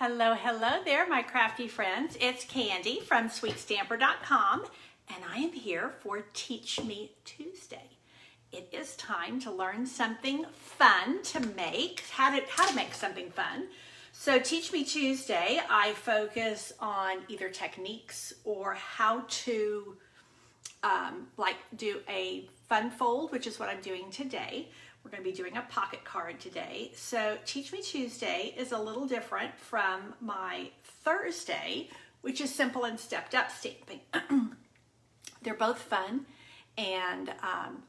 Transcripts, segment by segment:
Hello, hello there, my crafty friends. It's Candy from SweetStamper.com, and I am here for Teach Me Tuesday. It is time to learn something fun to make, how to make something fun. So Teach Me Tuesday, I focus on either techniques or how to do a fun fold, which is what I'm doing today. We're going to be doing a pocket card today. So Teach Me Tuesday is a little different from my Thursday, which is simple and stepped up stamping. They're both fun, and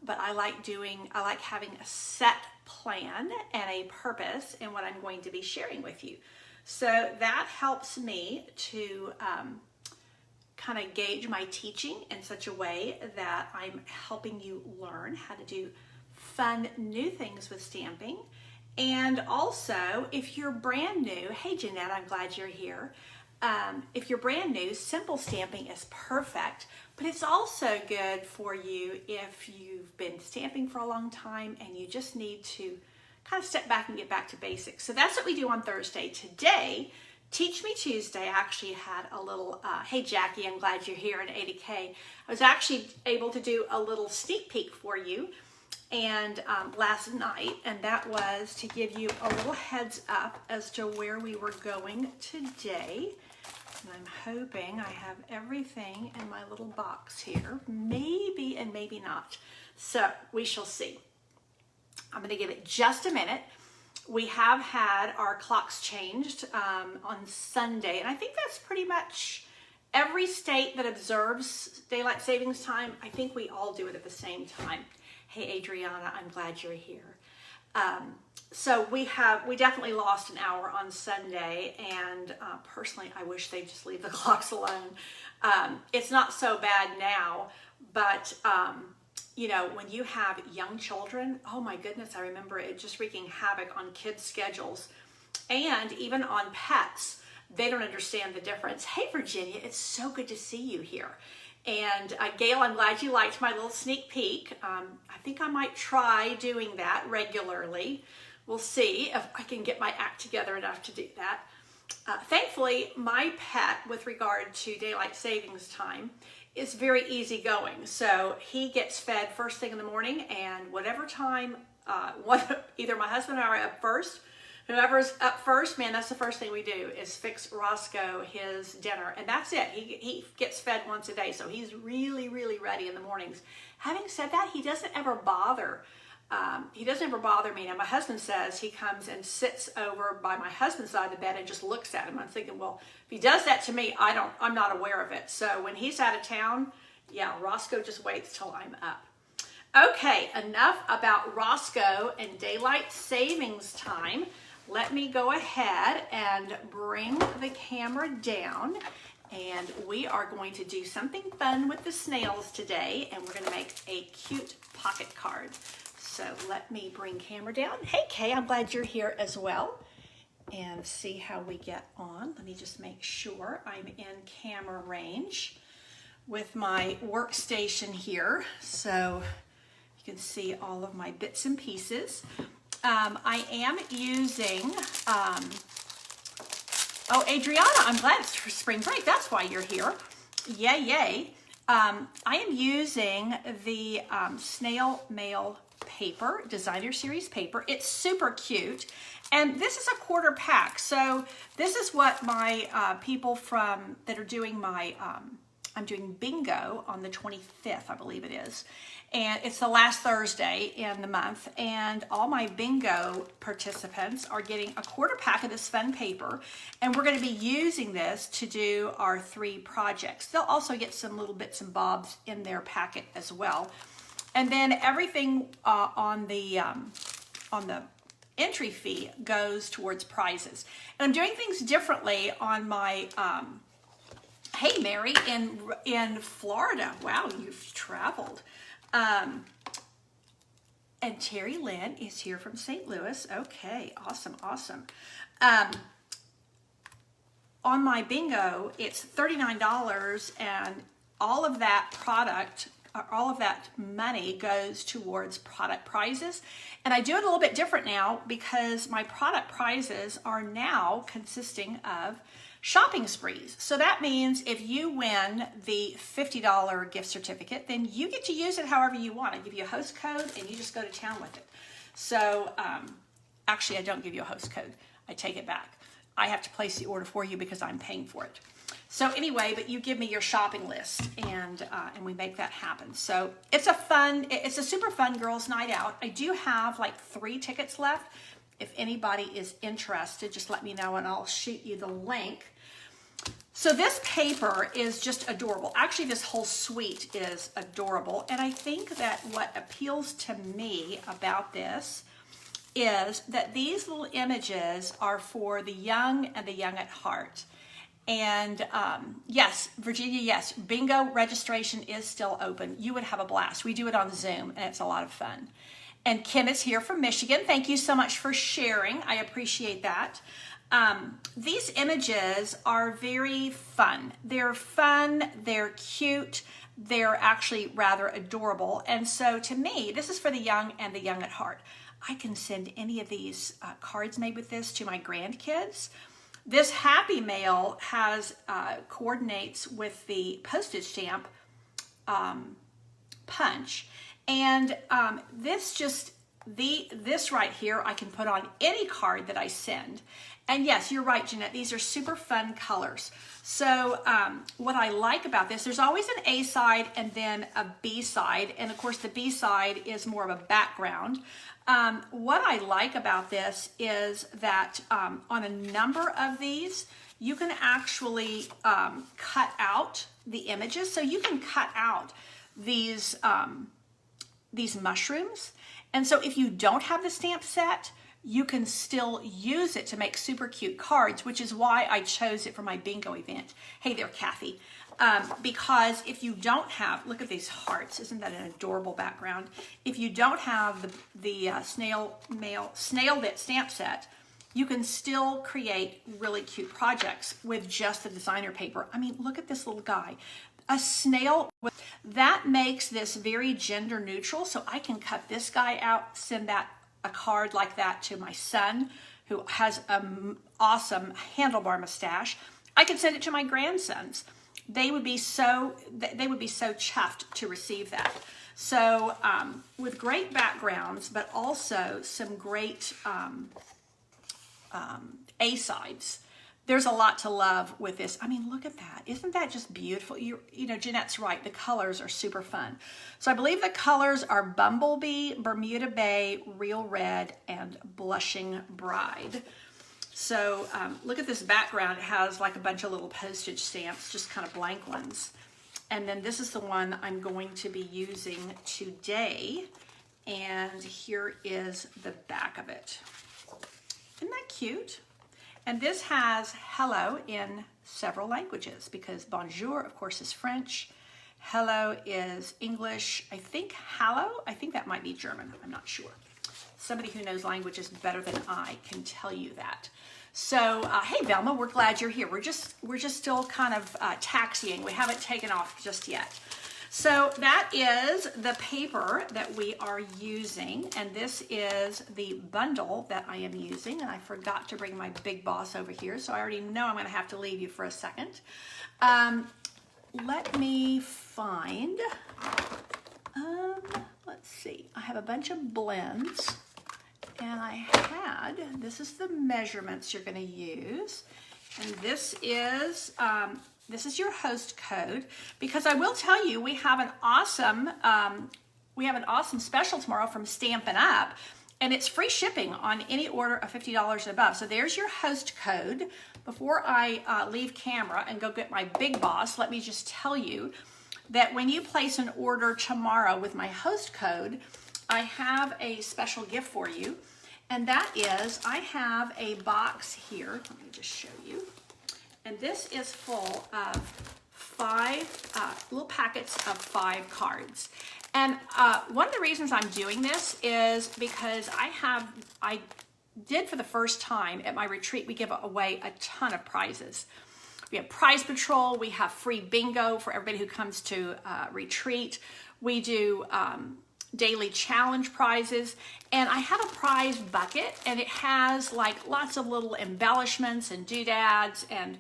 but I like having a set plan and a purpose in what I'm going to be sharing with you. So that helps me to kind of gauge my teaching in such a way that I'm helping you learn how to do fun new things with stamping. And also, if you're brand new, hey Jeanette, I'm glad you're here. If you're brand new, simple stamping is perfect, but it's also good for you if you've been stamping for a long time and you just need to kind of step back and get back to basics. So that's what we do on Thursday. Today, Teach Me Tuesday actually had a little, hey Jackie, I'm glad you're here in 80K. I was actually able to do a little sneak peek for you and last night, and that was to give you a little heads up as to where we were going today. And I'm hoping I have everything in my little box here, maybe and maybe not. So we shall see. I'm going to give it just a minute. We have had our clocks changed on Sunday, and I think that's pretty much every state that observes daylight savings time. I think we all do it at the same time. Hey Adriana, I'm glad you're here. So we definitely lost an hour on Sunday, and personally I wish they'd just leave the clocks alone. It's not so bad now, but you know, when you have young children, oh my goodness, I remember it just wreaking havoc on kids' schedules and even on pets. They don't understand the difference. Hey Virginia, it's so good to see you here. And Gail, I'm glad you liked my little sneak peek. I think I might try doing that regularly. We'll see if I can get my act together enough to do that. Thankfully, my pet, with regard to daylight savings time, is very easygoing. So he gets fed first thing in the morning, and whatever time, either my husband or I are up first. Whoever's up first, man, that's the first thing we do is fix Roscoe his dinner. And that's it. He gets fed once a day, so he's really, really ready in the mornings. Having said that, he doesn't ever bother. Me. Now, my husband says he comes and sits over by my husband's side of the bed and just looks at him. I'm thinking, well, if he does that to me, I'm not aware of it. So when he's out of town, yeah, Roscoe just waits till I'm up. Okay, enough about Roscoe and daylight savings time. Let me go ahead and bring the camera down, and we are going to do something fun with the snails today, and we're going to make a cute pocket card. So let me bring camera down. Hey Kay, I'm glad you're here as well. And see how we get on. Let me just make sure I'm in camera range with my workstation here, so you can see all of my bits and pieces. I am using, oh, Adriana, I'm glad it's for spring break. That's why you're here. Yay, yay. I am using the Snail Mail paper, Designer Series paper. It's super cute. And this is a quarter pack. So this is what my people that are doing my, I'm doing bingo on the 25th, I believe it is. And it's the last Thursday in the month, and all my bingo participants are getting a quarter pack of this fun paper, and we're going to be using this to do our 3 projects. They'll also get some little bits and bobs in their packet as well. And then everything on the entry fee goes towards prizes. And I'm doing things differently on my, hey Mary, in Florida. Wow, you've traveled. And Terry Lynn is here from St. Louis. Okay, awesome, awesome. On my bingo, it's $39, and all of that product money goes towards product prizes. And I do it a little bit different now because my product prizes are now consisting of shopping sprees. So that means if you win the $50 gift certificate, then you get to use it however you want. I give you a host code and you just go to town with it. So actually, I don't give you a host code. I take it back. I have to place the order for you because I'm paying for it. So anyway, but you give me your shopping list and we make that happen. So it's a super fun girls' night out. I do have like 3 tickets left. If anybody is interested, just let me know and I'll shoot you the link. So this paper is just adorable. Actually, this whole suite is adorable. And I think that what appeals to me about this is that these little images are for the young and the young at heart. And yes, Virginia, yes, bingo registration is still open. You would have a blast. We do it on Zoom and it's a lot of fun. And Kim is here from Michigan. Thank you so much for sharing. I appreciate that. These images are very fun. They're cute, they're actually rather adorable. And so to me, this is for the young and the young at heart. I can send any of these cards made with this to my grandkids. This Happy Mail has coordinates with the postage stamp punch. And this right here I can put on any card that I send. And yes, you're right, Jeanette, these are super fun colors. So what I like about this, there's always an A side and then a B side. And of course the B side is more of a background. What I like about this is that on a number of these, you can actually cut out the images. So you can cut out these mushrooms. And so if you don't have the stamp set, you can still use it to make super cute cards, which is why I chose it for my bingo event. Hey there, Kathy. Because if you don't have, look at these hearts, isn't that an adorable background? If you don't have the snail bit stamp set, you can still create really cute projects with just the designer paper. I mean, look at this little guy. A snail, that makes this very gender neutral, so I can cut this guy out, send a card like that to my son who has an awesome handlebar mustache. I could send it to my grandsons. They would be so chuffed to receive that. So with great backgrounds, but also some great A-sides. There's a lot to love with this. I mean, look at that. Isn't that just beautiful? You know, Jeanette's right. The colors are super fun. So I believe the colors are Bumblebee, Bermuda Bay, Real Red, and Blushing Bride. So look at this background. It has like a bunch of little postage stamps, just kind of blank ones. And then this is the one I'm going to be using today. And here is the back of it. Isn't that cute? And this has hello in several languages because bonjour, of course, is French. Hello is English. I think hello, I think that might be German. I'm not sure. Somebody who knows languages better than I can tell you that. So, hey, Velma, we're glad you're here. We're just still kind of taxiing. We haven't taken off just yet. So that is the paper that we are using, and this is the bundle that I am using, and I forgot to bring my big boss over here, so I already know I'm going to have to leave you for a second. Let me find, let's see, I have a bunch of blends, and this is the measurements you're going to use, and this is your host code, because I will tell you we have an awesome special tomorrow from Stampin' Up, and it's free shipping on any order of $50 and above. So there's your host code. Before I leave camera and go get my big boss, let me just tell you that when you place an order tomorrow with my host code, I have a special gift for you, and that is I have a box here. Let me just show you. And this is full of 5 little packets of 5 cards. And one of the reasons I'm doing this is because I did for the first time at my retreat, we give away a ton of prizes. we have prize patrol. We have free bingo for everybody who comes to retreat. We do daily challenge prizes, and I have a prize bucket, and it has like lots of little embellishments and doodads and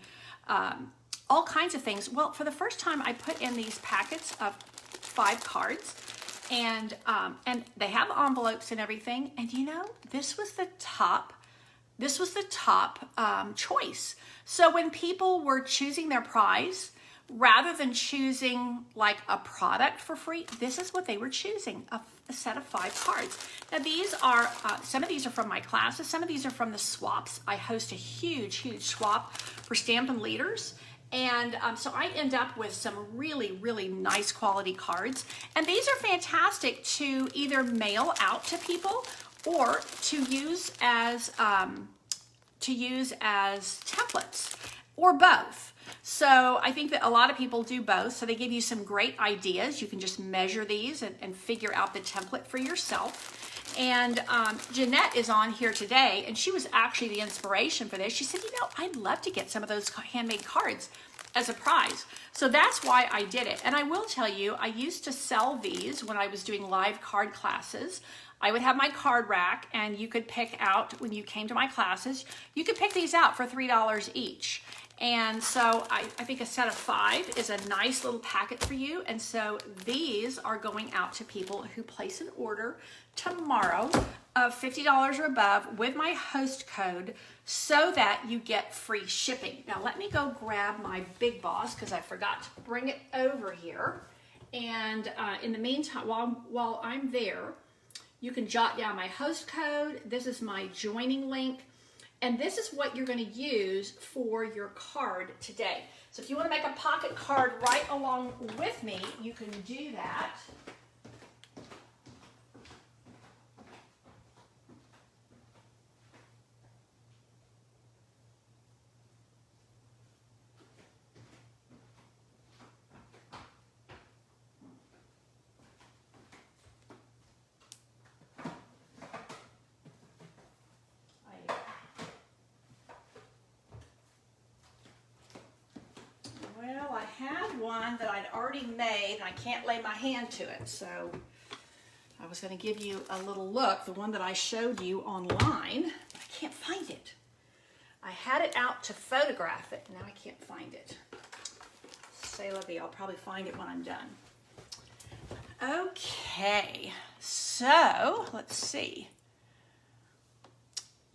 all kinds of things. Well, for the first time, I put in these packets of 5 cards, and they have envelopes and everything. And you know, this was the top choice. So when people were choosing their prize, rather than choosing like a product for free, this is what they were choosing, a set of 5 cards. Now these are, some of these are from my classes, some of these are from the swaps. I host a huge swap for Stampin' Leaders. And so I end up with some really nice quality cards. And these are fantastic to either mail out to people or to use as templates, or both. So I think that a lot of people do both. So they give you some great ideas. You can just measure these and figure out the template for yourself. And Jeanette is on here today, and she was actually the inspiration for this. She said, you know, I'd love to get some of those handmade cards as a prize. So that's why I did it. And I will tell you, I used to sell these when I was doing live card classes. I would have my card rack, and you could pick out, when you came to my classes, you could pick these out for $3 each. And so I think a set of 5 is a nice little packet for you. And so these are going out to people who place an order tomorrow of $50 or above with my host code, so that you get free shipping. Now let me go grab my Big Boss, because I forgot to bring it over here. And in the meantime, while I'm there, you can jot down my host code. This is my joining link. And this is what you're going to use for your card today. So if you want to make a pocket card right along with me, you can do that. Well, I had one that I'd already made, and I can't lay my hand to it, so I was going to give you a little look. The one that I showed you online, I can't find it. I had it out to photograph it, and now I can't find it. Say la vie, I'll probably find it when I'm done. Okay, so let's see.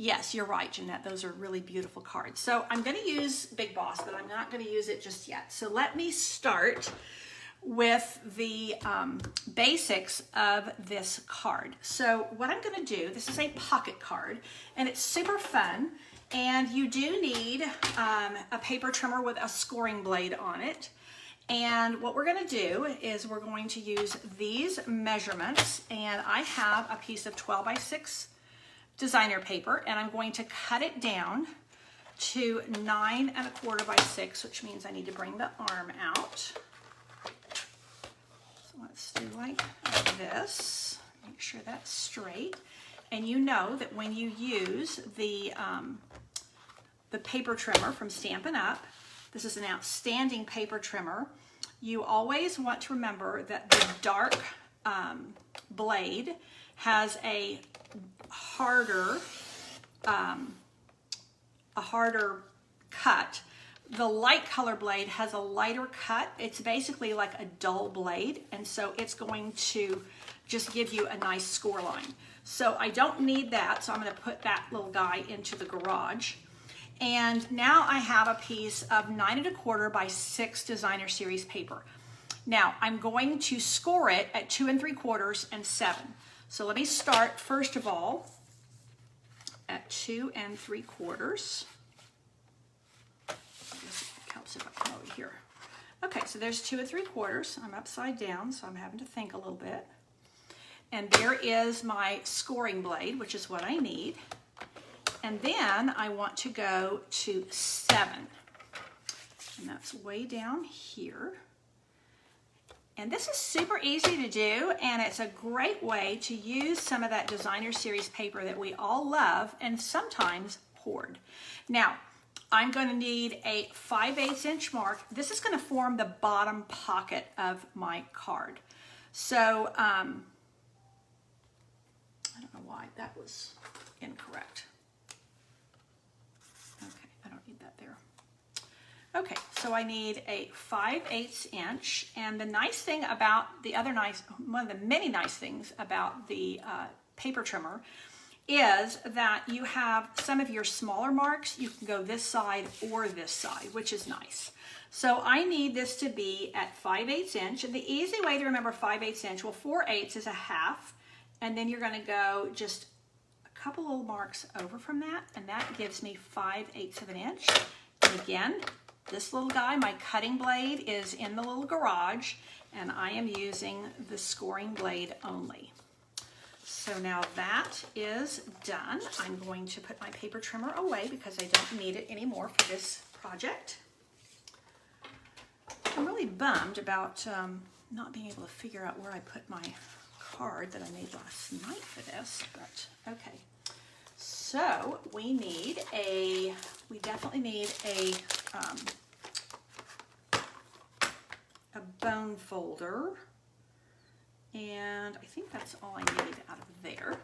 Yes, you're right, Jeanette. Those are really beautiful cards. So I'm going to use Big Boss, but I'm not going to use it just yet. So let me start with the basics of this card. So what I'm going to do, this is a pocket card, and it's super fun. And you do need a paper trimmer with a scoring blade on it. And what we're going to do is we're going to use these measurements. And I have a piece of 12 by 6 designer paper, and I'm going to cut it down to 9 1/4 by 6, which means I need to bring the arm out. So let's do like this. Make sure that's straight. And you know that when you use the paper trimmer from Stampin' Up, this is an outstanding paper trimmer. You always want to remember that the dark blade has a harder cut. The light color blade has a lighter cut. It's basically like a dull blade, and so it's going to just give you a nice score line. So I don't need that, so I'm going to put that little guy into the garage. And now I have a piece of 9 1/4 by 6 designer series paper. Now I'm going to score it at 2 3/4 and 7. So let me start first of all at 2 3/4. I guess it helps if I come over here. Okay, so there's 2 3/4. I'm upside down, so I'm having to think a little bit. And there is my scoring blade, which is what I need. And then I want to go to 7. And that's way down here. And this is super easy to do, and it's a great way to use some of that designer series paper that we all love and sometimes hoard. Now, I'm going to need a 5/8 inch mark. This is going to form the bottom pocket of my card. So I don't know why that was incorrect. Okay, I don't need that there. Okay, so I need a 5/8 inch, and the nice thing about one of the many nice things about the paper trimmer is that you have some of your smaller marks. You can go this side or this side, which is nice. So I need this to be at 5/8 inch, and the easy way to remember 5/8 inch, well, 4/8 is a half, and then you're going to go just a couple little marks over from that, and that gives me 5/8 of an inch. And again, this little guy, my cutting blade, is in the little garage, and I am using the scoring blade only. So now that is done. I'm going to put my paper trimmer away because I don't need it anymore for this project. I'm really bummed about not being able to figure out where I put my card that I made last night for this, but okay. So we definitely need a bone folder. And I think that's all I need out of there.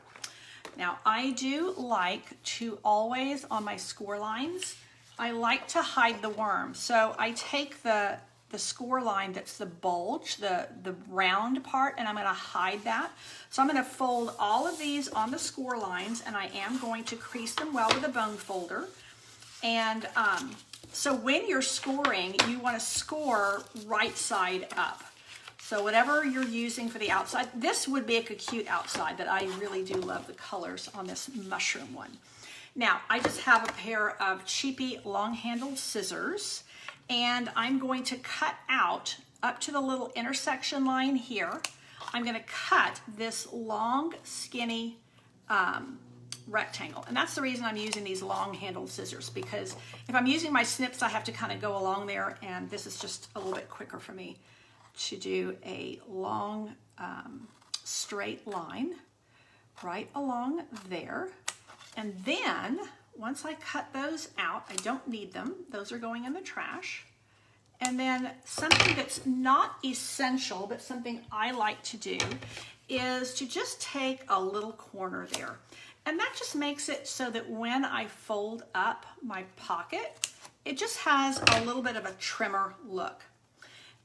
Now I do like to always, on my score lines, I like to hide the worm. So I take the score line that's the bulge, the round part, and I'm going to hide that. So I'm going to fold all of these on the score lines, and I am going to crease them well with a bone folder. And so when you're scoring, you want to score right side up. So whatever you're using for the outside, this would make a cute outside, but I really do love the colors on this mushroom one. Now, I just have a pair of cheapy long-handled scissors, and I'm going to cut out up to the little intersection line here. I'm going to cut this long, skinny rectangle. And that's the reason I'm using these long-handled scissors, because if I'm using my snips, I have to kind of go along there, and this is just a little bit quicker for me to do a long straight line right along there. And then once I cut those out, I don't need them. Those are going in the trash. And then something that's not essential, but something I like to do, is to just take a little corner there. And that just makes it so that when I fold up my pocket, it just has a little bit of a trimmer look.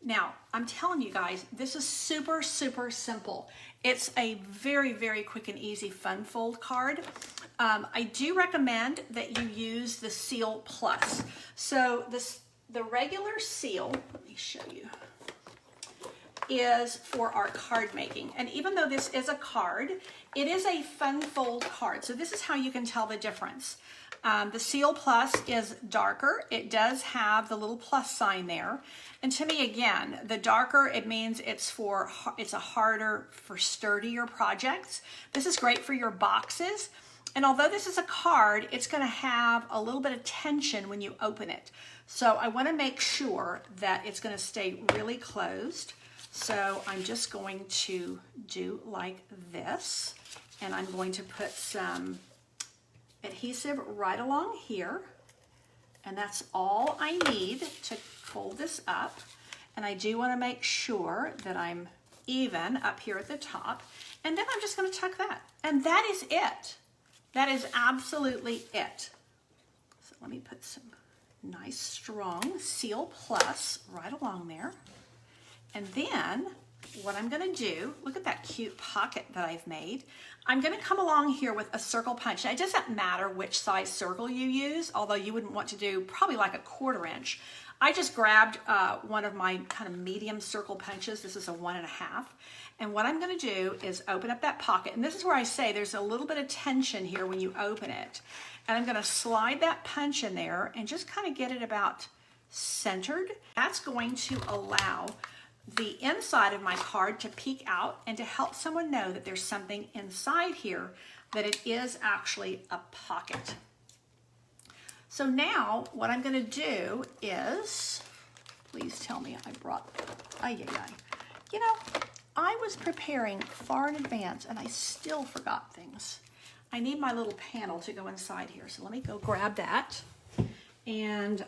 Now, I'm telling you guys, this is super, super simple. It's a very, very quick and easy fun fold card. I do recommend that you use the Seal Plus. So the regular seal, let me show you, is for our card making. And even though this is a card, it is a fun fold card. So this is how you can tell the difference. The Seal Plus is darker. It does have the little plus sign there. And to me, again, the darker, it means it's a harder, for sturdier projects. This is great for your boxes. And although this is a card, it's going to have a little bit of tension when you open it. So I want to make sure that it's going to stay really closed. So I'm just going to do like this. And I'm going to put some adhesive right along here, and that's all I need to fold this up. And I do want to make sure that I'm even up here at the top, and then I'm just going to tuck that, and that is it. That is absolutely it. So let me put some nice strong Seal Plus right along there. And then what I'm going to do, look at that cute pocket that I've made. I'm going to come along here with a circle punch. Now, it doesn't matter which size circle you use, although you wouldn't want to do probably like a 1/4 inch. I just grabbed one of my kind of medium circle punches. This is a 1.5. And what I'm going to do is open up that pocket. And this is where I say there's a little bit of tension here when you open it. And I'm going to slide that punch in there and just kind of get it about centered. That's going to allow the inside of my card to peek out and to help someone know that there's something inside here, that it is actually a pocket. So now what I'm going to do is, please tell me I brought, you know, I was preparing far in advance and I still forgot things. I need my little panel to go inside here, so let me go grab that. And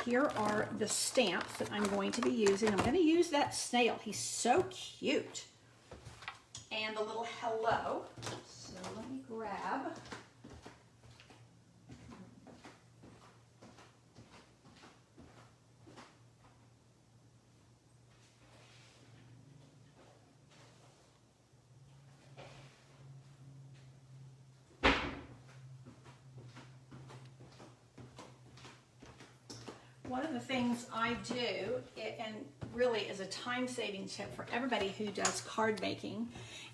here are the stamps that I'm going to be using. I'm going to use that snail. He's so cute. And the little hello. So let me grab. One of the things I do, and really is a time-saving tip for everybody who does card making,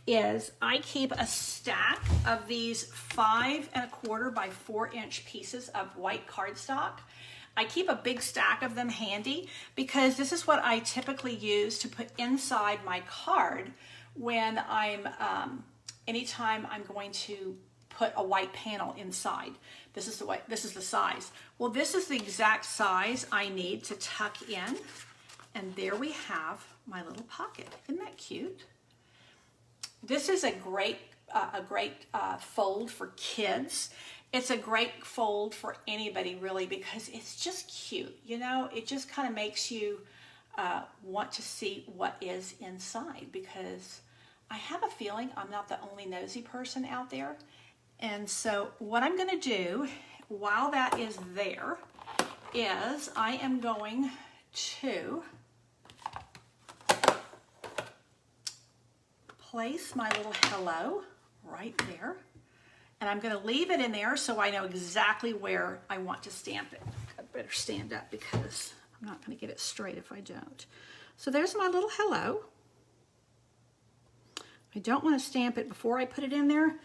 is I keep a stack of these 5 1/4 by 4-inch pieces of white cardstock. I keep a big stack of them handy because this is what I typically use to put inside my card when I'm, anytime I'm going to put a white panel inside. This is the size. Well, this is the exact size I need to tuck in. And there we have my little pocket. Isn't that cute? This is a great fold for kids. It's a great fold for anybody really because it's just cute. You know, it just kind of makes you want to see what is inside, because I have a feeling I'm not the only nosy person out there. And so what I'm going to do while that is there is I am going to place my little hello right there. And I'm going to leave it in there so I know exactly where I want to stamp it. I better stand up because I'm not going to get it straight if I don't. So there's my little hello. I don't want to stamp it before I put it in there,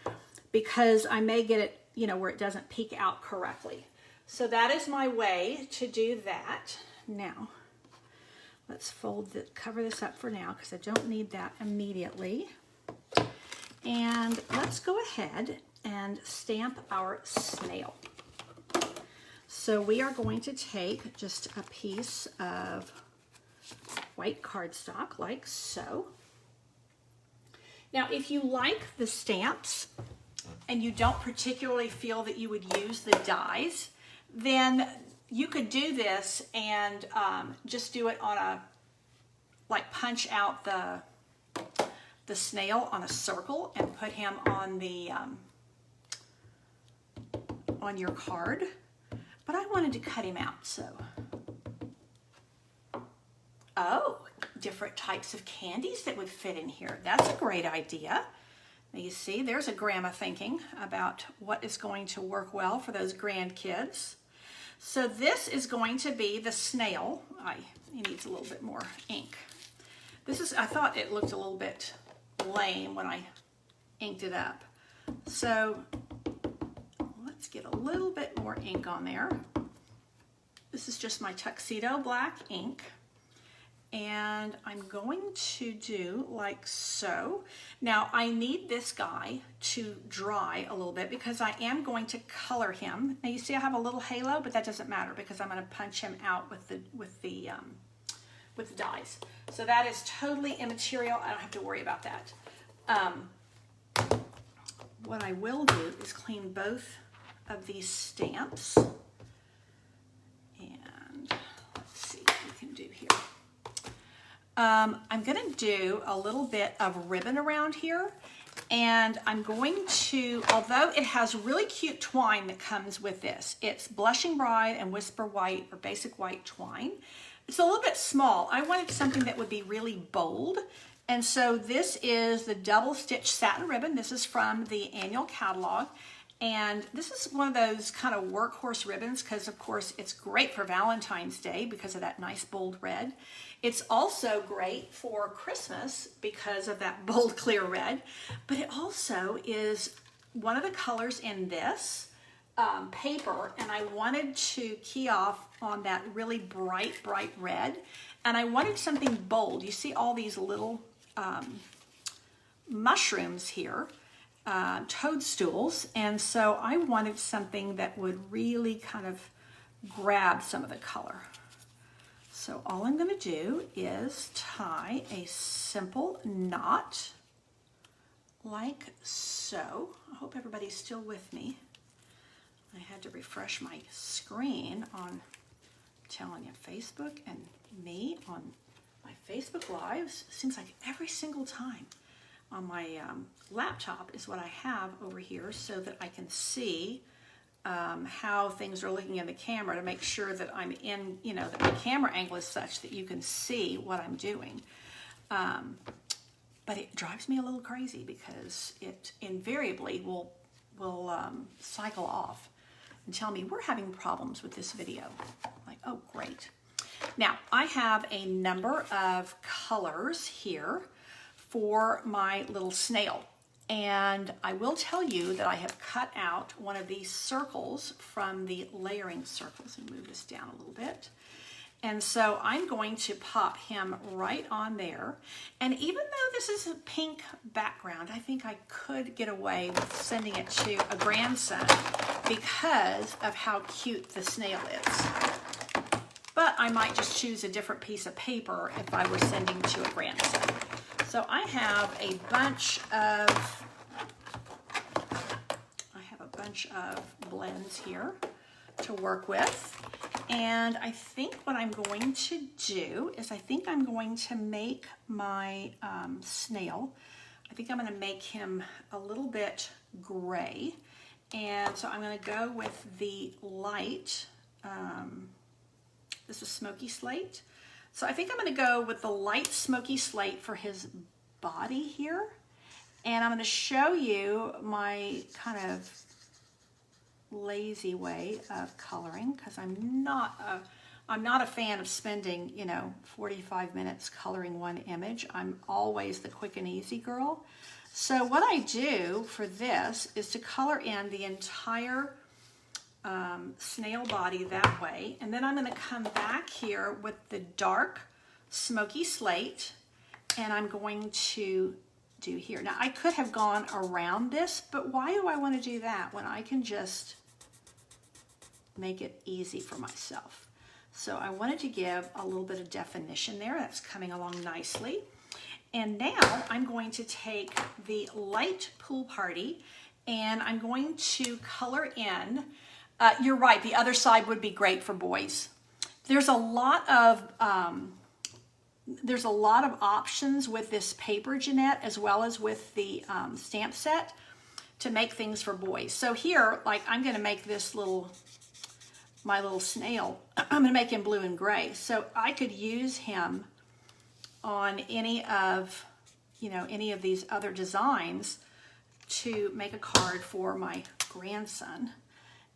because I may get it, you know, where it doesn't peek out correctly. So that is my way to do that. Now, let's cover this up for now because I don't need that immediately. And let's go ahead and stamp our snail. So we are going to take just a piece of white cardstock like so. Now, if you like the stamps, and you don't particularly feel that you would use the dies, then you could do this and just do it on punch out the snail on a circle and put him on on your card. But I wanted to cut him out, so. Oh, different types of candies that would fit in here. That's a great idea. Now you see, there's a grandma thinking about what is going to work well for those grandkids. So this is going to be the snail. He needs a little bit more ink. I thought it looked a little bit lame when I inked it up. So let's get a little bit more ink on there. This is just my tuxedo black ink. And I'm going to do like so. Now I need this guy to dry a little bit because I am going to color him. Now you see I have a little halo, but that doesn't matter because I'm going to punch him out with the dies. So that is totally immaterial. I don't have to worry about that. What I will do is clean both of these stamps. And let's see what we can do here. I'm going to do a little bit of ribbon around here, and I'm going to, although it has really cute twine that comes with this, it's Blushing Bride and Whisper White or Basic White twine. It's a little bit small. I wanted something that would be really bold, and so this is the double stitch satin ribbon. This is from the annual catalog, and this is one of those kind of workhorse ribbons because, of course, it's great for Valentine's Day because of that nice bold red. It's also great for Christmas because of that bold clear red, but it also is one of the colors in this paper, and I wanted to key off on that really bright red, and I wanted something bold. You see all these little mushrooms here, toadstools, and so I wanted something that would really kind of grab some of the color. So all I'm going to do is tie a simple knot like so. I hope everybody's still with me. I had to refresh my screen on, I'm telling you, Facebook and me on my Facebook Lives. Seems like every single time on my laptop is what I have over here so that I can see how things are looking in the camera to make sure that I'm in, you know, that the camera angle is such that you can see what I'm doing. But it drives me a little crazy because it invariably will cycle off and tell me we're having problems with this video. Like, oh, great. Now, I have a number of colors here for my little snail. And I will tell you that I have cut out one of these circles from the layering circles and move this down a little bit. And so I'm going to pop him right on there. And even though this is a pink background, I think I could get away with sending it to a grandson because of how cute the snail is. But I might just choose a different piece of paper if I were sending to a grandson. So I have a bunch of blends here to work with. And I think what I'm going to do is I think I'm going to make my snail, I think I'm going to make him a little bit gray. And so I'm going to go with the light, this is Smoky Slate. So I think I'm going to go with the light Smoky Slate for his body here. And I'm going to show you my kind of lazy way of coloring because I'm not a fan of spending, you know, 45 minutes coloring one image. I'm always the quick and easy girl. So what I do for this is to color in the entire snail body that way, and then I'm going to come back here with the dark Smoky Slate, and I'm going to do here. Now I could have gone around this, but why do I want to do that when I can just make it easy for myself? So I wanted to give a little bit of definition there. That's coming along nicely. And now I'm going to take the light Pool Party and I'm going to color in. You're right, the other side would be great for boys. There's a lot of options with this paper, Jeanette, as well as with the stamp set to make things for boys. So here, like I'm going to make this my little snail, I'm going to make him blue and gray. So I could use him on any of these other designs to make a card for my grandson.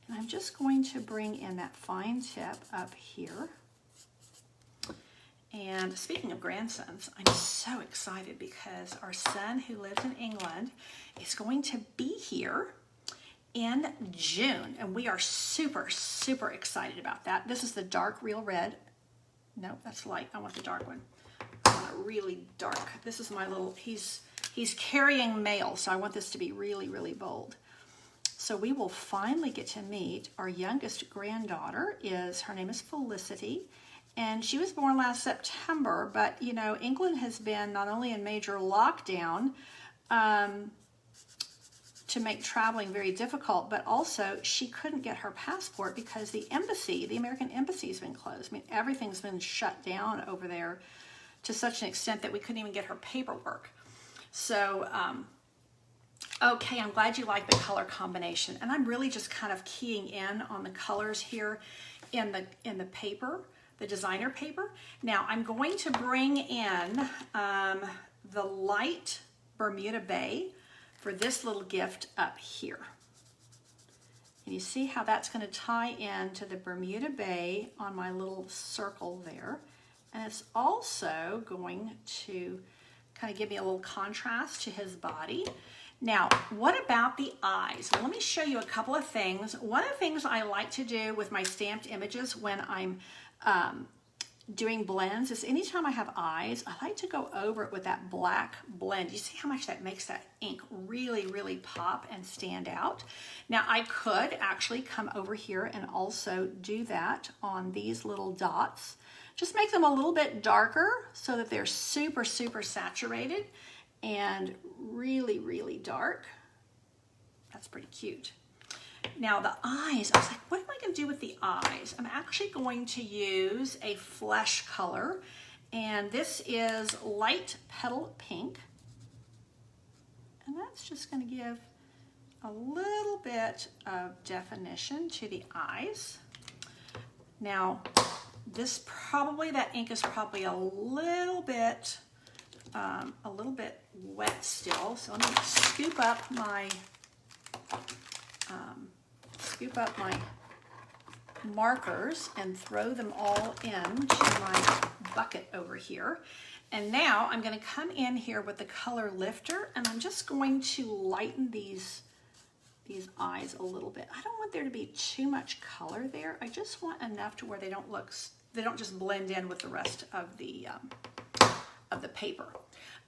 And I'm just going to bring in that fine tip up here. And speaking of grandsons, I'm so excited because our son who lives in England is going to be here in June. And we are super, super excited about that. This is the dark Real Red. No, that's light. I want the dark one. I want a really dark. This is my little, he's carrying mail, so I want this to be really, really bold. So we will finally get to meet our youngest granddaughter. Her name is Felicity, and she was born last September, but you know, England has been not only in major lockdown to make traveling very difficult, but also she couldn't get her passport because the American embassy has been closed. I mean, everything's been shut down over there to such an extent that we couldn't even get her paperwork. So, okay, I'm glad you like the color combination. And I'm really just kind of keying in on the colors here in the paper, the designer paper. Now, I'm going to bring in the light Bermuda Bay for this little gift up here. And you see how that's going to tie into the Bermuda Bay on my little circle there. And it's also going to kind of give me a little contrast to his body. Now, what about the eyes? Well, let me show you a couple of things. One of the things I like to do with my stamped images when I'm doing blends is anytime I have eyes, I like to go over it with that black blend. You see how much that makes that ink really, really pop and stand out? Now, I could actually come over here and also do that on these little dots. Just make them a little bit darker so that they're super, super saturated and really, really dark. That's pretty cute. Now the eyes, I was like, what am I going to do with the eyes? I'm actually going to use a flesh color, and this is light petal pink. And that's just going to give a little bit of definition to the eyes. Now, that ink is probably a little bit wet still. So let me scoop up my markers and throw them all into my bucket over here. And now I'm going to come in here with the color lifter, and I'm just going to lighten these eyes a little bit. I don't want there to be too much color there. I just want enough to where they don't just blend in with the rest of the paper.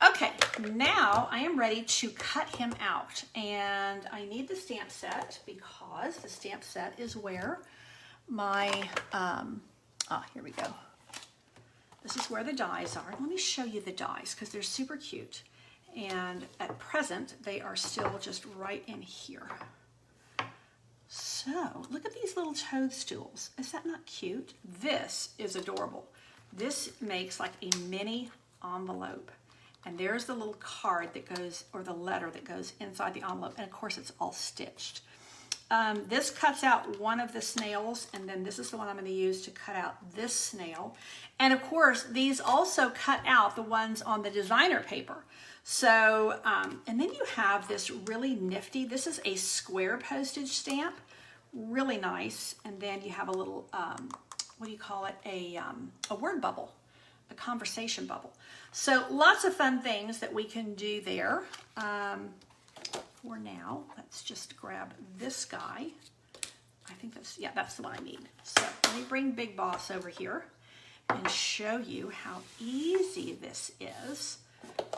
Okay, now I am ready to cut him out, and I need the stamp set because the stamp set is where my, here we go. This is where the dies are. Let me show you the dies because they're super cute. And at present, they are still just right in here. So look at these little toadstools. Is that not cute? This is adorable. This makes like a mini envelope. And there's the little card that goes, or the letter that goes inside the envelope. And of course, it's all stitched. This cuts out one of the snails, and then this is the one I'm going to use to cut out this snail. And of course, these also cut out the ones on the designer paper. So, and then you have this really nifty, this is a square postage stamp, really nice. And then you have a little, what do you call it? A word bubble, a conversation bubble. So lots of fun things that we can do there. For now, let's just grab this guy. I think that's the one I need. So let me bring Big Boss over here and show you how easy this is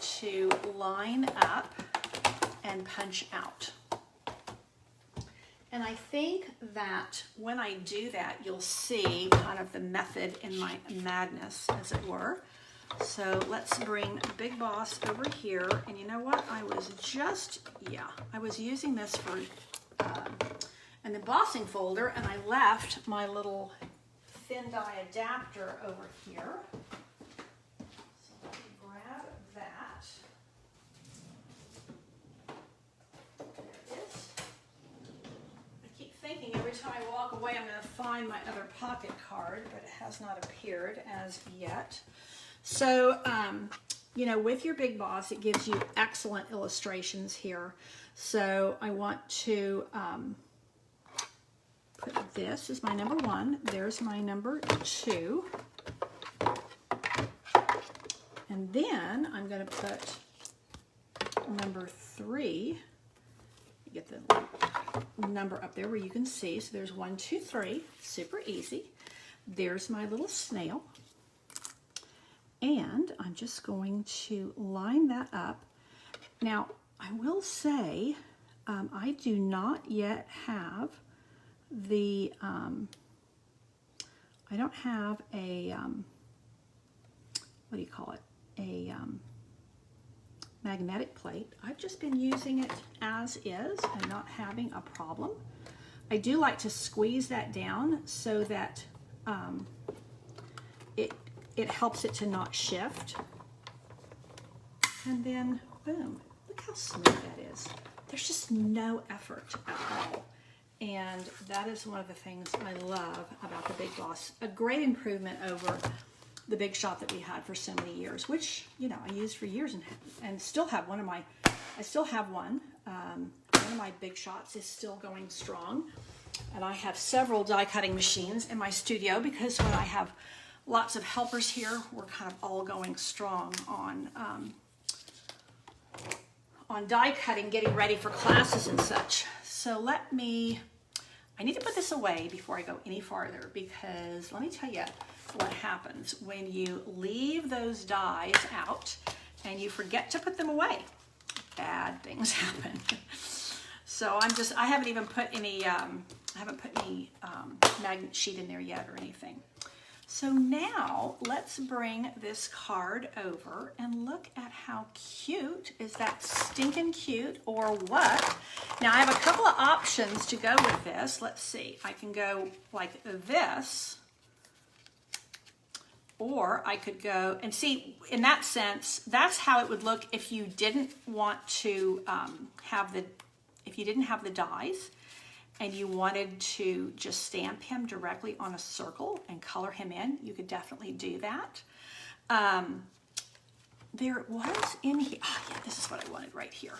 to line up and punch out. And I think that when I do that, you'll see kind of the method in my madness, as it were. So let's bring Big Boss over here. And you know what? I was using this for an embossing folder, and I left my little thin die adapter over here. So let me grab that. There it is. I keep thinking every time I walk away I'm going to find my other pocket card, but it has not appeared as yet. So, you know, with your Big Boss, it gives you excellent illustrations here. So I want to put this as my number 1. There's my number 2. And then I'm going to put number 3. Get the number up there where you can see. So there's 1, 2, 3. Super easy. There's my little snail. And I'm just going to line that up. Now, I will say, I do not yet have the, I don't have a, what do you call it? A magnetic plate. I've just been using it as is and not having a problem. I do like to squeeze that down so that it helps it to not shift. And then, boom, look how smooth that is. There's just no effort at all. And that is one of the things I love about the Big Boss. A great improvement over the Big Shot that we had for so many years, which, you know, I used for years and still have one of my, I still have one. One of my Big Shots is still going strong. And I have several die cutting machines in my studio because when I have lots of helpers here, we're kind of all going strong on die cutting, getting ready for classes and such. So I need to put this away before I go any farther, because let me tell you what happens when you leave those dies out and you forget to put them away. Bad things happen. So I haven't even put any, magnet sheet in there yet or anything. So now let's bring this card over and look at how cute. Is that stinking cute or what? Now I have a couple of options to go with this. Let's see. I can go like this, or I could go and see, in that sense, that's how it would look if you didn't want to if you didn't have the dies and you wanted to just stamp him directly on a circle and color him in. You could definitely do that. There was in here, oh yeah, this is what I wanted right here.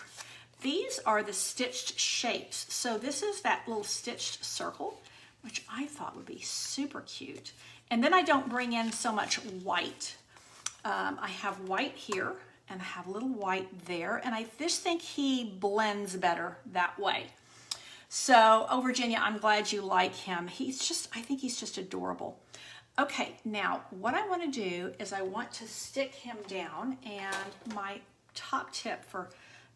These are the stitched shapes. So this is that little stitched circle, which I thought would be super cute. And then I don't bring in so much white. I have white here and I have a little white there. And I just think he blends better that way. So, oh, Virginia, I'm glad you like him. I think he's just adorable. Okay, now what I want to do is I want to stick him down, and my top tip for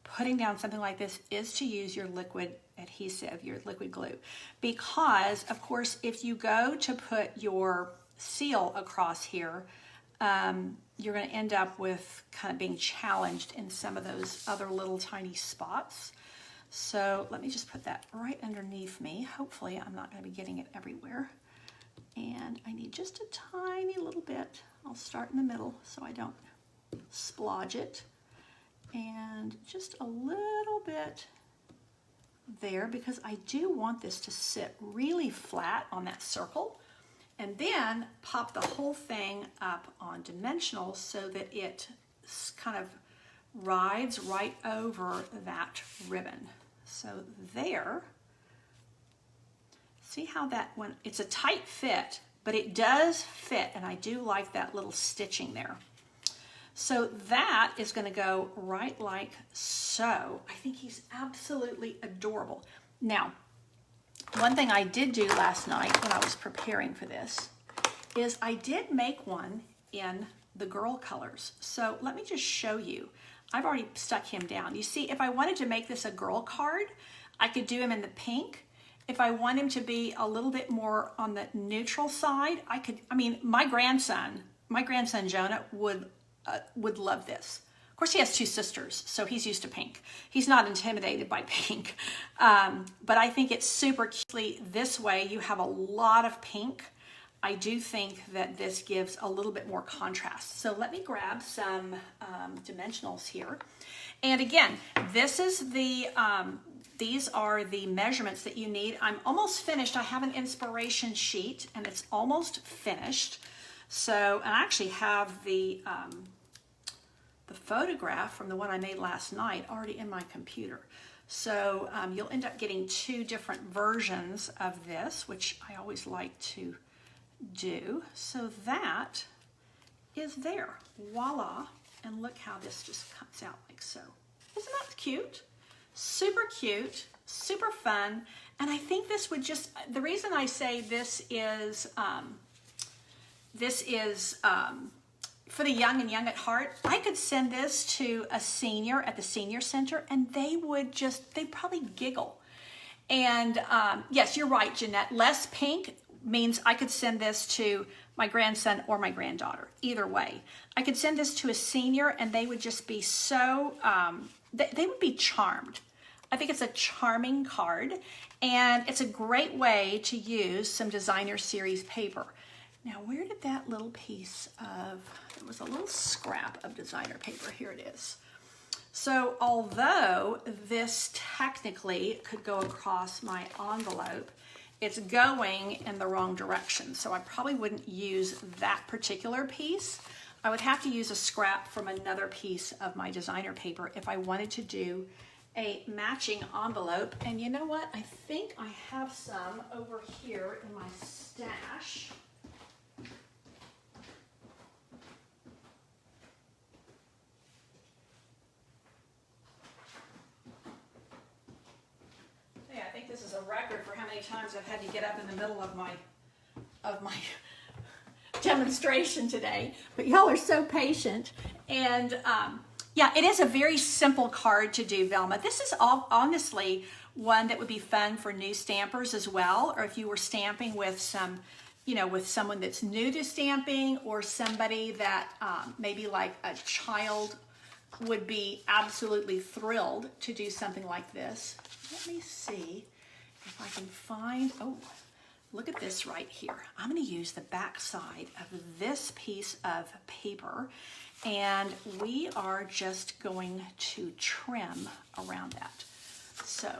putting down something like this is to use your liquid adhesive, your liquid glue. Because, of course, if you go to put your seal across here, you're going to end up with kind of being challenged in some of those other little tiny spots. So let me just put that right underneath me. Hopefully I'm not going to be getting it everywhere. And I need just a tiny little bit. I'll start in the middle so I don't splodge it. And just a little bit there, because I do want this to sit really flat on that circle. And then pop the whole thing up on dimensional so that it kind of rides right over that ribbon. So there, see how that one, it's a tight fit, but it does fit, and I do like that little stitching there. So that is going to go right like so. I think he's absolutely adorable. Now, one thing I did do last night when I was preparing for this is I did make one in the girl colors. So let me just show you. I've already stuck him down. You see, if I wanted to make this a girl card, I could do him in the pink. If I want him to be a little bit more on the neutral side, my grandson Jonah would love this. Of course, he has two sisters, so he's used to pink. He's not intimidated by pink. But I think it's super cute. This way, you have a lot of pink. I do think that this gives a little bit more contrast. So let me grab some dimensionals here. And again, this is these are the measurements that you need. I'm almost finished. I have an inspiration sheet and it's almost finished. So, and I actually have the photograph from the one I made last night already in my computer. So you'll end up getting two different versions of this, which I always like to do. So that is there. Voila. And look how this just cuts out like so. Isn't that cute? Super cute, super fun. And I think this would just, the reason I say this is for the young and young at heart, I could send this to a senior at the senior center and they'd probably giggle. And yes, you're right, Jeanette. Less pink means I could send this to my grandson or my granddaughter. Either way. I could send this to a senior and they would just be so, they would be charmed. I think it's a charming card and it's a great way to use some designer series paper. Now, where did that little piece of, it was a little scrap of designer paper. Here it is. So although this technically could go across my envelope, it's going in the wrong direction. So I probably wouldn't use that particular piece. I would have to use a scrap from another piece of my designer paper if I wanted to do a matching envelope. And you know what? I think I have some over here in my stash. I think this is a record for how many times I've had to get up in the middle of my demonstration today. But y'all are so patient. And yeah, it is a very simple card to do, Velma. This is honestly one that would be fun for new stampers as well, or if you were stamping with some you know, with someone that's new to stamping or somebody that maybe like a child would be absolutely thrilled to do something like this. Let me see if I can find, oh, look at this right here. I'm going to use the back side of this piece of paper, and we are just going to trim around that. So,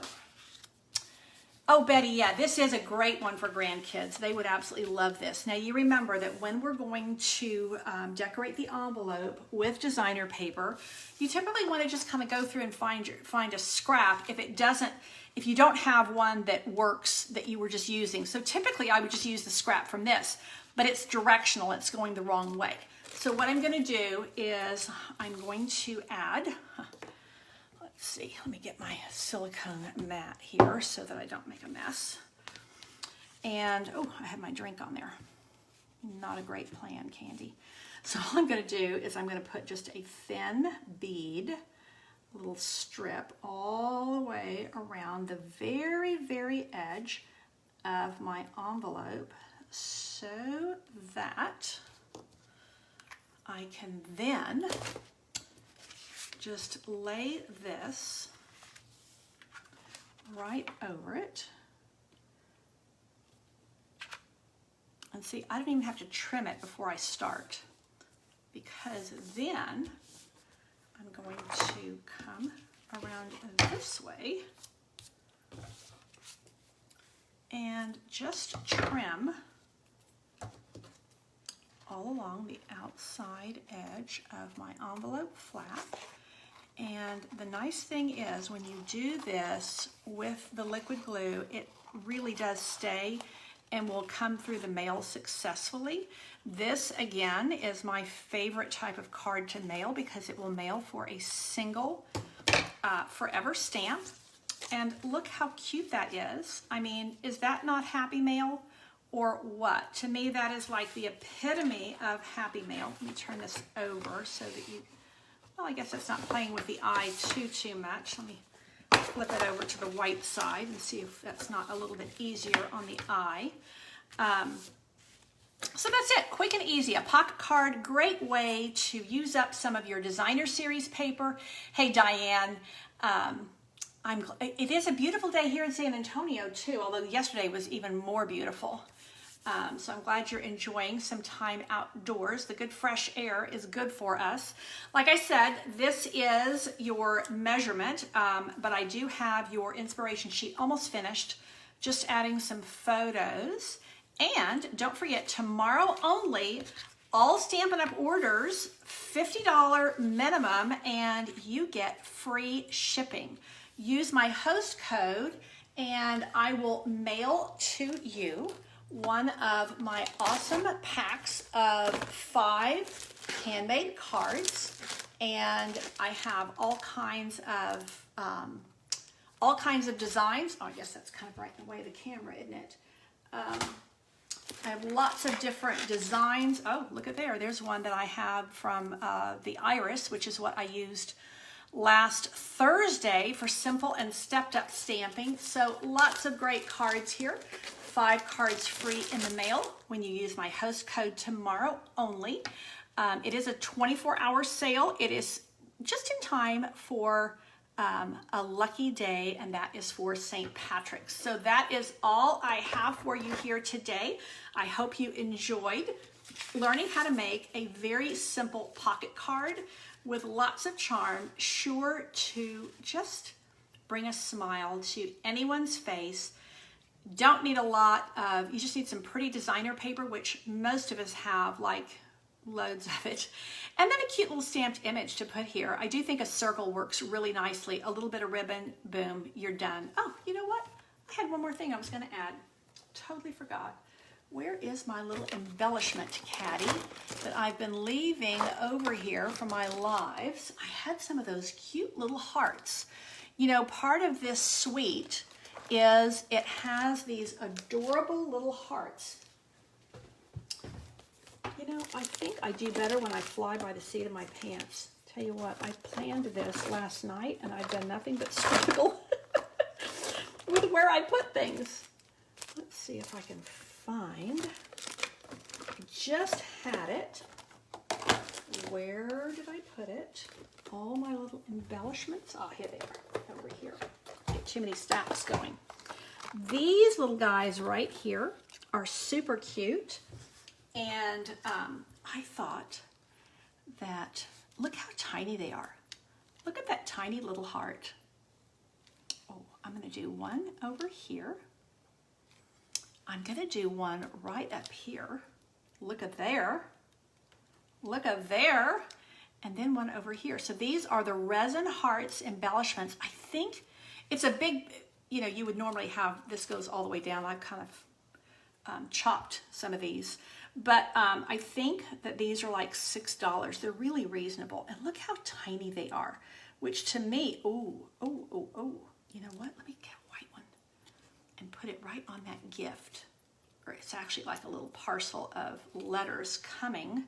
oh, Betty, yeah, this is a great one for grandkids. They would absolutely love this. Now, you remember that when we're going to decorate the envelope with designer paper, you typically want to just kind of go through and find a scrap if you don't have one that works that you were just using. So typically, I would just use the scrap from this, but it's directional. It's going the wrong way. So what I'm going to do is I'm going to add, let's see, let me get my silicone mat here so that I don't make a mess. And, oh, I have my drink on there. Not a great plan, Candy. So all I'm going to do is I'm going to put just a thin bead, a little strip all the way around the very, very edge of my envelope so that I can then just lay this right over it. And see, I don't even have to trim it before I start, because then I'm going to come around this way and just trim all along the outside edge of my envelope flap. And the nice thing is when you do this with the liquid glue, it really does stay and will come through the mail successfully. This, again, is my favorite type of card to mail because it will mail for a single forever stamp. And look how cute that is. I mean, is that not happy mail or what? To me, that is like the epitome of happy mail. Let me turn this over so that you, well, I guess it's not playing with the eye too much. Let me flip it over to the white side and see if that's not a little bit easier on the eye. So that's it, quick and easy. A pocket card, great way to use up some of your designer series paper. Hey, Diane, it is a beautiful day here in San Antonio too, although yesterday was even more beautiful. So I'm glad you're enjoying some time outdoors. The good fresh air is good for us. Like I said, this is your measurement, but I do have your inspiration sheet almost finished, just adding some photos. And don't forget, tomorrow only, all Stampin' Up! Orders, $50 minimum, and you get free shipping. Use my host code, and I will mail to you one of my awesome packs of 5 handmade cards, and I have all kinds of designs. Oh, I guess that's kind of right in the way of the camera, isn't it? I have lots of different designs. Oh, look at there. There's one that I have from the Iris, which is what I used last Thursday for simple and stepped up stamping. So lots of great cards here. 5 cards free in the mail when you use my host code tomorrow only. It is a 24-hour sale. It is just in time for a lucky day, and that is for St. Patrick's. So that is all I have for you here today. I hope you enjoyed learning how to make a very simple pocket card with lots of charm, sure to just bring a smile to anyone's face. Don't need a lot of, you just need some pretty designer paper, which most of us have, like loads of it. And then a cute little stamped image to put here. I do think a circle works really nicely. A little bit of ribbon, boom, you're done. Oh, you know what? I had one more thing I was gonna add. Totally forgot. Where is my little embellishment caddy that I've been leaving over here for my lives? I had some of those cute little hearts. You know, part of this suite is it has these adorable little hearts. You know, I think I do better when I fly by the seat of my pants. Tell you what, I planned this last night and I've done nothing but struggle with where I put things. Let's see if I can find just had it. Where did I put it? All my little embellishments. Oh, here they are, over here. Get too many stacks going. These little guys right here are super cute. And I thought that, look how tiny they are. Look at that tiny little heart. Oh, I'm gonna do one over here. I'm gonna do one right up here. Look at there. Look at there. And then one over here. So these are the resin hearts embellishments. I think it's a big, you know, you would normally have, this goes all the way down. I've kind of chopped some of these. But I think that these are like $6. They're really reasonable. And look how tiny they are, which to me, you know what? Let me get a white one and put it right on that gift. Or it's actually like a little parcel of letters coming.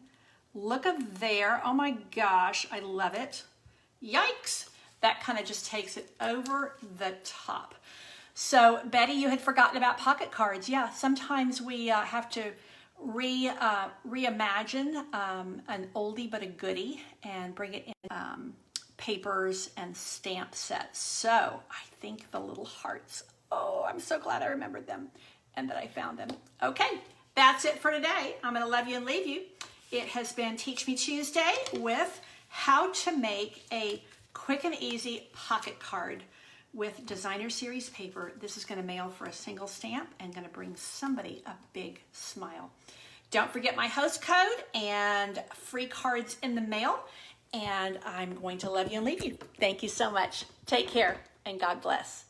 Look at there. Oh my gosh, I love it. Yikes. That kind of just takes it over the top. So Betty, you had forgotten about pocket cards. Yeah, sometimes we have to reimagine an oldie but a goodie and bring it in papers and stamp sets. So I think the little hearts, oh, I'm so glad I remembered them and that I found them. Okay, that's it for today. I'm gonna love you and leave you. It has been Teach Me Tuesday with how to make a quick and easy pocket card with designer series paper. This is going to mail for a single stamp and going to bring somebody a big smile. Don't forget my host code and free cards in the mail. And I'm going to love you and leave you. Thank you so much. Take care and God bless.